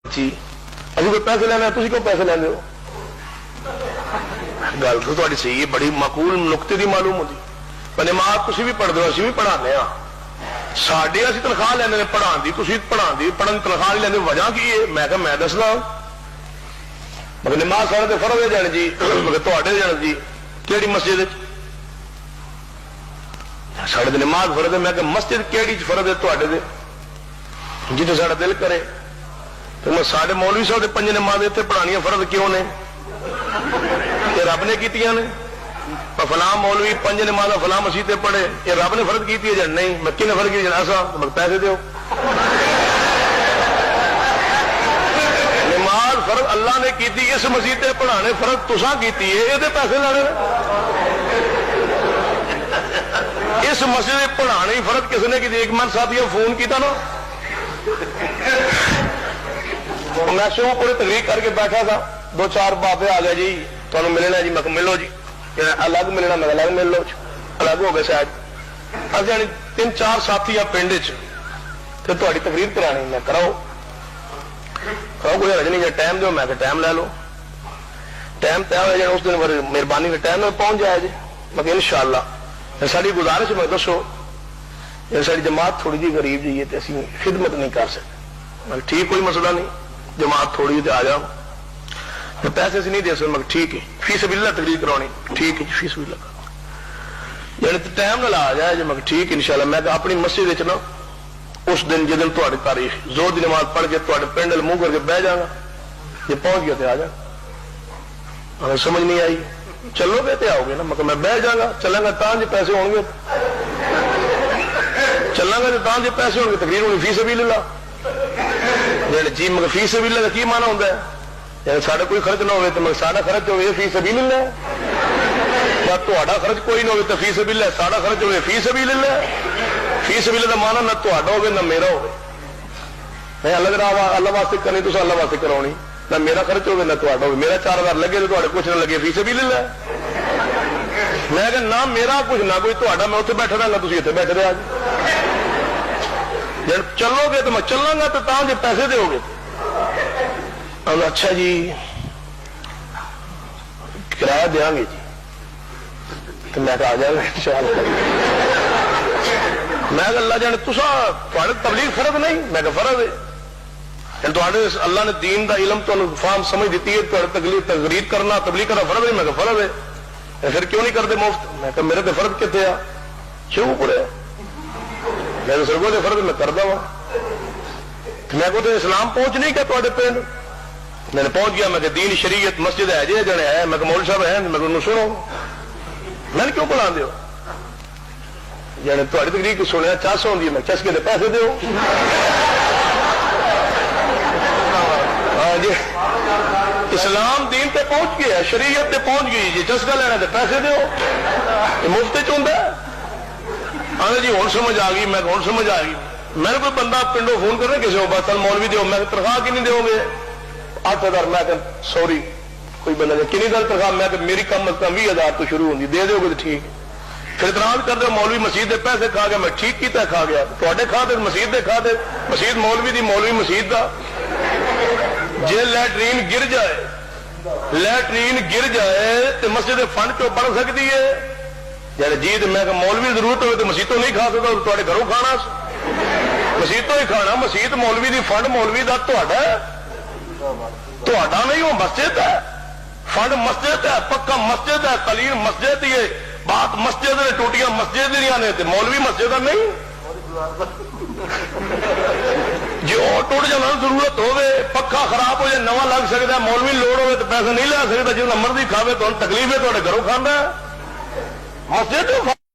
जी अभी कोई पैसे लेना, तुम क्यों पैसे लेंदे हो? गल तो तुहाडी सही है, बड़ी माकूल नुकते की मालूम होती। पर नमाज तुसीं भी पढ़दे हो, असीं भी पढ़ाने आ। साडे असीं तनख्वाह लैंदे ने पढ़ाउण दी, तुसीं पढ़ाउण दी पढ़न तनख्वाह नहीं लैंदे, वजह की है? मैं कहा मैं दसदा। मगर नमाज सारे ते फर्ज है जाने जी, मगर तुहाडे जाने जी किहड़ी मस्जिद विच? साडे ते नमाज फर्ज है। मैं कहा मस्जिद किहड़ी फर्ज है तुहाडे ते? जिथे साडा दिल करे। तो मैं साडे मौलवी साहब दे पंज नमाज इत्थे पढ़ाणियां फर्ज क्यों ने? ये रब ने कीतियां ने। पर फलां मौलवी पंज नमाज फलां मसीह ते पढ़े, ये रब ने फर्ज की है? नहीं, मैं किने फर्ज की? ऐसा तो पैसे दो। नमाज फर्ज अल्लाह ने की, इस मसीह ते पढ़ाने फर्ज तुसां कीती है, ये पैसे लेने। इस मसीह ते पढ़ाने ही फर्ज किसने की? एक मन साथी फोन किया ना, मैं शुरू पूरी तकरीर करके बैठा था, दो चार बाबे आ गए जी तुहानू मिलना जी। मैं मिलो जी, अलग मिलना, मैं अलग मिल लो। अलग हो गए शायद अस तीन चार साथी आ पिंड च तुहाडी तकरीर करानी। मैं कराओ कोई हरज नहीं, टाइम दो। मैं टाइम ले लो, टाइम तय हो जाए उस दिन मेहरबानी के टाइम में पहुंच जाए जी। मैं इंशाअल्लाह साड़ी गुजारिश मैं दसो, साड़ी जमात थोड़ी जी गरीब जी है तो असीं खिदमत नहीं कर सकते। मैं ठीक, कोई मसला नहीं, जमात थोड़ी तो आ जाओ, पैसे से नहीं दे सकते। मगर ठीक है, फीस बिल्ला तकरीर करवानी, ठीक है फीस बिल्ला यानी टाइम ना आ जाए जी। मगर ठीक इंशाअल्लाह। मैं अपनी मस्जिद ना उस दिन जिस दिन तुहाडी तारीख जोर की नमाज पढ़ के तुहाडे पिंड मुंह करके बह जागा, जे पहुंच गया तो आ जा। हमें समझ नहीं आई, चलोगे तो आओगे ना। मगर मैं बह जागा, चलांगा तां जे पैसे होंगे, चलांगा तो तां जे पैसे होंगे, तकरीर होनी फीस बिल्ला जी। मगर फीस बिल्ला का की माना होंदा है? यानी साढ़ा कोई खर्च ना हो तो मगर साढ़ा खर्च हो फीस भी ले, तुहाडा खर्च कोई ना हो तो फीस भी ले, साढ़ा खर्च हो फीस भी ले। फीस बिल का माना ना तुहाडा हो ना मेरा हो। मैं अलग अल्लाह वास्ते करनी, तुम अल्लाह वास्ते करानी, ना मेरा खर्च हो ना तुहाडा हो। मेरा 4000 लगे तो तुहाडे कुछ ना लगे, फीस भी ले। मैं कहा ना मेरा कुछ ना कोई तुहाडा, मैं उत्थे बैठा रहांगा, तुसीं इत्थे बैठे रहा। जब चलोगे तो मैं चलांगा तो तां जे पैसे दोगे। अच्छा जी किराया देंगे जी, तो मैं आ जाऊंगा इंशाअल्लाह। मैं अल्लाह जाने तुसा तबलीग फर्ज नहीं? मैं फर्ज है। तुहाडे अल्लाह ने दीन का इलम तुहानू फाहम समझ दी है, तकरीर करना तबलीग करना फर्ज है। मैं फर्ज है, फिर क्यों नहीं करते मुफ्त? मैं मेरे तो फर्ज कितने आ क्यों पूरे? मैं सरगो के फर्ज मैं करदा वा। मैं को तो इस्लाम पहुंच नहीं गया तुहाडे पिंड, मैंने पहुंच गया। मैं दीन शरीयत मस्जिद है जे जने है, मैं मौल साहब है, मैं सुनो। मैंने क्यों बुला दो जाने तुहाडी तकरीर सुनिया चस होंदी, मैं चसके दे पैसे दो। हाँ जी, इस्लाम दीन ते पहुंच गया, शरीयत ते पहुंच गई जी, चस्का लेना तो पैसे दो, मुफ्त च हुंदा। आंदा जी हुण समझ आ गई। मैं हुण समझ आ गई। मैंने कोई बंदा पिंडों फोन करना किसी को, बस मौलवी दो, मैं तनख्वाह कितनी दोगे? 8000। मैं सॉरी कोई बंदा कितनी दर तनख्वाह? मैं मेरी कम अज कम 20,000 तो शुरू होंगी, दे दोगे तो ठीक। फिर इतराज कर दो मौलवी मसीद के पैसे खा गया। मैं ठीक किया, खा गया थोड़े खाते मसीद के खाते, मसीद मौलवी की, मौलवी मसीद का। जे लैटरीन गिर जाए, लैटरीन गिर जाए तो मस्जिद फंड चो बढ़ सकती है यानी जी। तो मैं मौलवी जरूरत हो तो मसीतों नहीं खा सकता, थोड़े घरों खाना, मसीतों ही खाना। मसीत मौलवी की फंड मौलवी का तुहाडा नहीं, वो मस्जिद है। फंड मस्जिद है, पक्का मस्जिद है, कलीन मस्जिद ही है। बात मस्जिद ने टूटियां मस्जिद ने, मौलवी मस्जिद नहीं। जो टूट जाना जरूरत हो, पक्का खराब हो जाए नवा लग सकता है, मौलवी लोड़ हो तो पैसा नहीं ले सकता, जितना मर्जी खावे तो तकलीफ है, थोड़े घरों खाना मस्जिद।